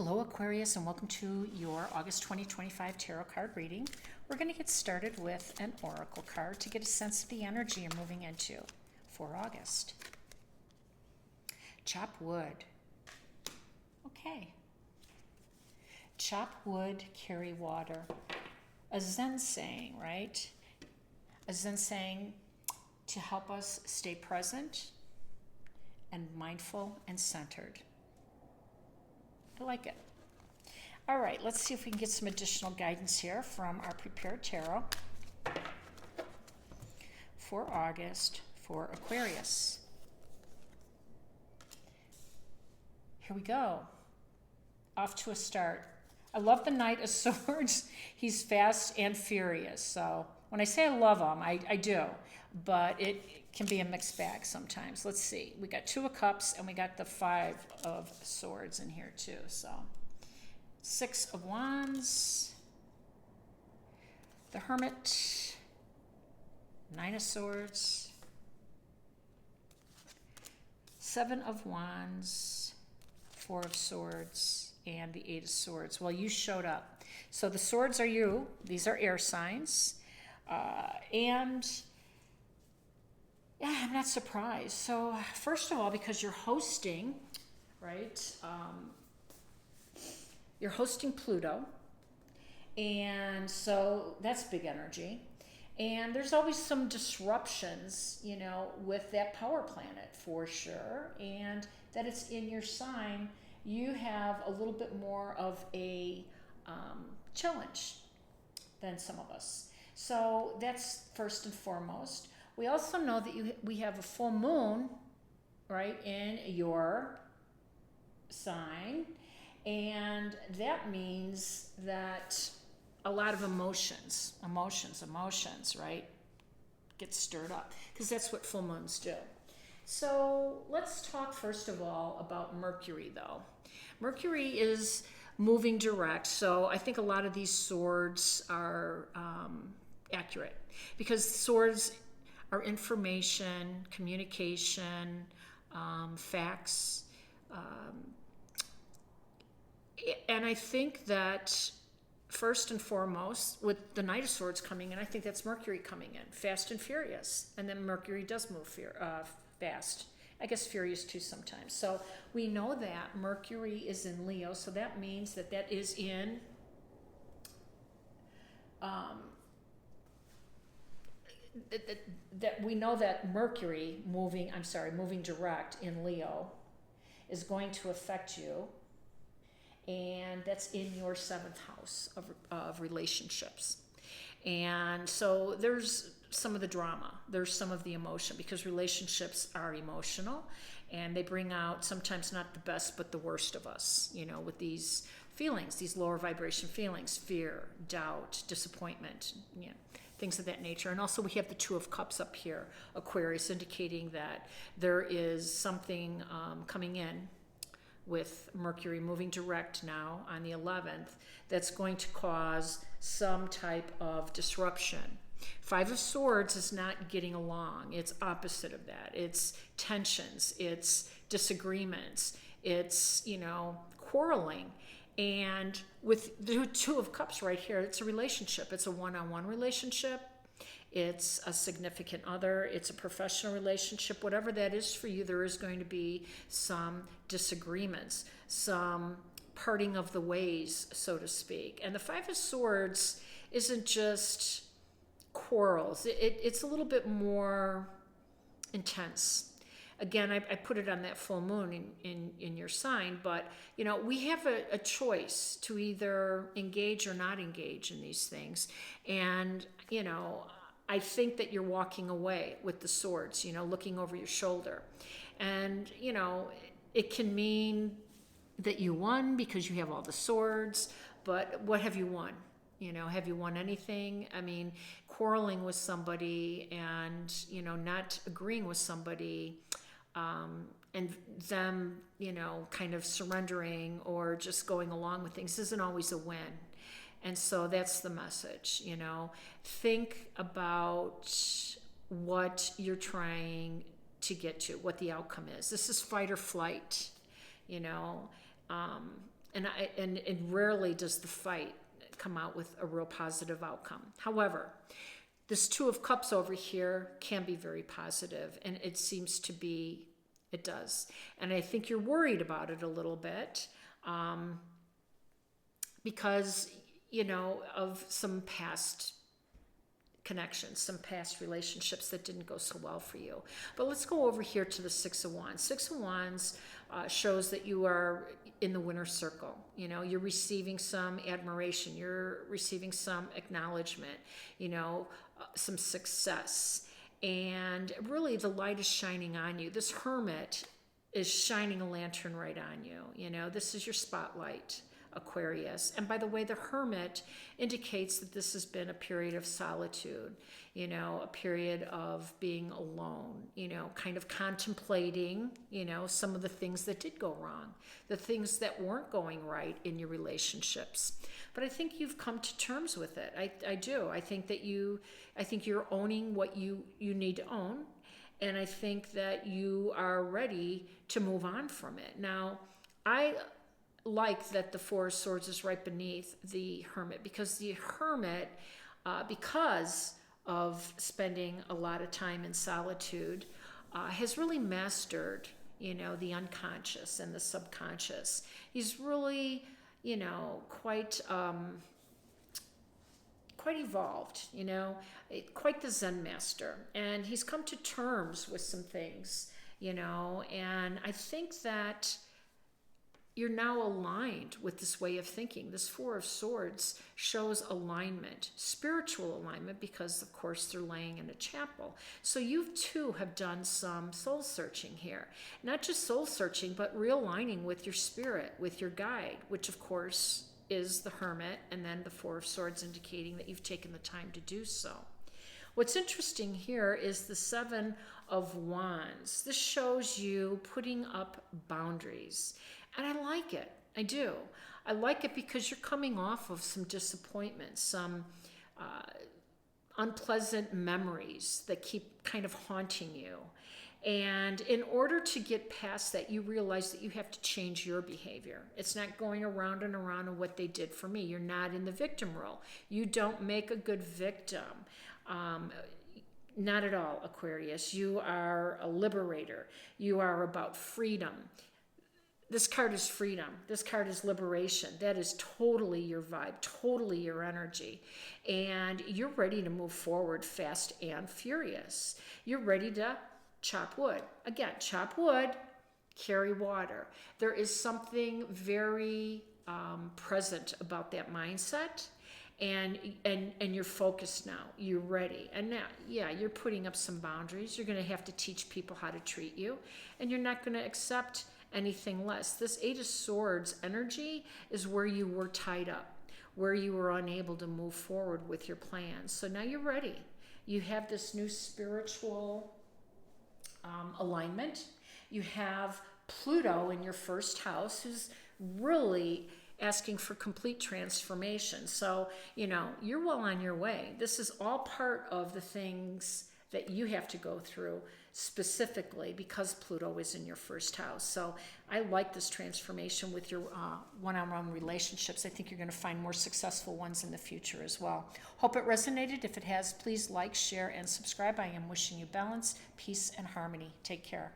Hello Aquarius, and welcome to your August 2025 tarot card reading. We're going to get started with an oracle card to get a sense of the energy you're moving into for August. Chop wood. Okay. Chop wood, carry water. A Zen saying, right? A Zen saying to help us stay present and mindful and centered. I like it. All right, let's see if we can get some additional guidance here from our prepared tarot for August for Aquarius. Here we go. Off to a start. I love the Knight of Swords. He's fast and furious. So when I say I love him, I do. But it can be a mixed bag sometimes. Let's see. We got Two of Cups and we got the Five of Swords in here too. So Six of Wands, the Hermit, Nine of Swords, Seven of Wands, Four of Swords, and the Eight of Swords. Well, you showed up. So the swords are you. These are air signs. And yeah, I'm not surprised. So first of all, because you're hosting, right? You're hosting Pluto. And so that's big energy. And there's always some disruptions, you know, with that power planet for sure. And that it's in your sign, you have a little bit more of a challenge than some of us. So that's first and foremost. We also know that we have a full moon, right, in your sign. And that means that a lot of emotions, right, get stirred up. Because that's what full moons do. So let's talk first of all about Mercury, though. Mercury is moving direct. So I think a lot of these swords are accurate. Because swords are information, communication, facts. And I think that first and foremost, with the Knight of Swords coming in, I think that's Mercury coming in, fast and furious. And then Mercury does move fast. I guess furious too sometimes. So we know that Mercury is in Leo, so that means that that is in that we know that Mercury moving direct in Leo is going to affect you, and that's in your seventh house of relationships. And so there's some of the drama, there's some of the emotion, because relationships are emotional and they bring out sometimes not the best but the worst of us, you know, with these feelings, these lower vibration feelings, fear, doubt, disappointment, you know, things of that nature. And also we have the Two of Cups up here, Aquarius, indicating that there is something coming in with Mercury moving direct now on the 11th that's going to cause some type of disruption. Five of Swords is not getting along. It's opposite of that. It's tensions, it's disagreements, it's, you know, quarreling. And with the Two of Cups right here, it's a relationship. It's a one-on-one relationship. It's a significant other. It's a professional relationship. Whatever that is for you, there is going to be some disagreements, some parting of the ways, so to speak. And the Five of Swords isn't just quarrels. It's a little bit more intense. Again, I put it on that full moon in your sign, but you know, we have a choice to either engage or not engage in these things. And you know, I think that you're walking away with the swords, you know, looking over your shoulder. And you know, it can mean that you won because you have all the swords, but what have you won? You know, have you won anything? I mean, quarreling with somebody and, you know, not agreeing with somebody, and them, you know, kind of surrendering or just going along with things isn't always a win. And so that's the message, you know. Think about what you're trying to get to, what the outcome is. This is fight or flight, you know. and rarely does the fight come out with a real positive outcome. However, this Two of Cups over here can be very positive, and it seems to be, it does. And I think you're worried about it a little bit because, you know, of some past connections, some past relationships that didn't go so well for you. But let's go over here to the Six of Wands. Six of Wands shows that you are in the winner's circle. You know, you're receiving some admiration, you're receiving some acknowledgement, you know, some success. And really the light is shining on you. This Hermit is shining a lantern right on you. You know, this is your spotlight, Aquarius. And by the way, the Hermit indicates that this has been a period of solitude, you know, a period of being alone, you know, kind of contemplating, you know, some of the things that did go wrong, the things that weren't going right in your relationships. But I think you've come to terms with it. I do. I think that you're owning what you need to own. And I think that you are ready to move on from it. Now, I like that the Four of Swords is right beneath the Hermit, because the Hermit, because of spending a lot of time in solitude, has really mastered, you know, the unconscious and the subconscious. He's really, you know, quite evolved, you know, quite the Zen master. And he's come to terms with some things, you know, and I think that you're now aligned with this way of thinking. This Four of Swords shows alignment, spiritual alignment, because of course they're laying in a chapel. So you too have done some soul searching here. Not just soul searching, but realigning with your spirit, with your guide, which of course is the Hermit, and then the Four of Swords indicating that you've taken the time to do so. What's interesting here is the Seven of Wands. This shows you putting up boundaries. And I like it. I do. I like it because you're coming off of some disappointment, some unpleasant memories that keep kind of haunting you. And in order to get past that, you realize that you have to change your behavior. It's not going around and around on what they did for me. You're not in the victim role. You don't make a good victim. Not at all, Aquarius. You are a liberator. You are about freedom. This card is freedom. This card is liberation. That is totally your vibe, totally your energy. And you're ready to move forward fast and furious. You're ready to chop wood. Again, chop wood, carry water. There is something very present about that mindset. And you're focused now. You're ready. And now, yeah, you're putting up some boundaries. You're going to have to teach people how to treat you. And you're not going to accept anything less. This Eight of Swords energy is where you were tied up, where you were unable to move forward with your plans. So now you're ready. You have this new spiritual alignment. You have Pluto in your first house, who's really asking for complete transformation. So, you know, you're well on your way. This is all part of the things that you have to go through specifically because Pluto is in your first house. So I like this transformation with your one-on-one relationships. I think you're going to find more successful ones in the future as well. Hope it resonated. If it has, please like, share, and subscribe. I am wishing you balance, peace, and harmony. Take care.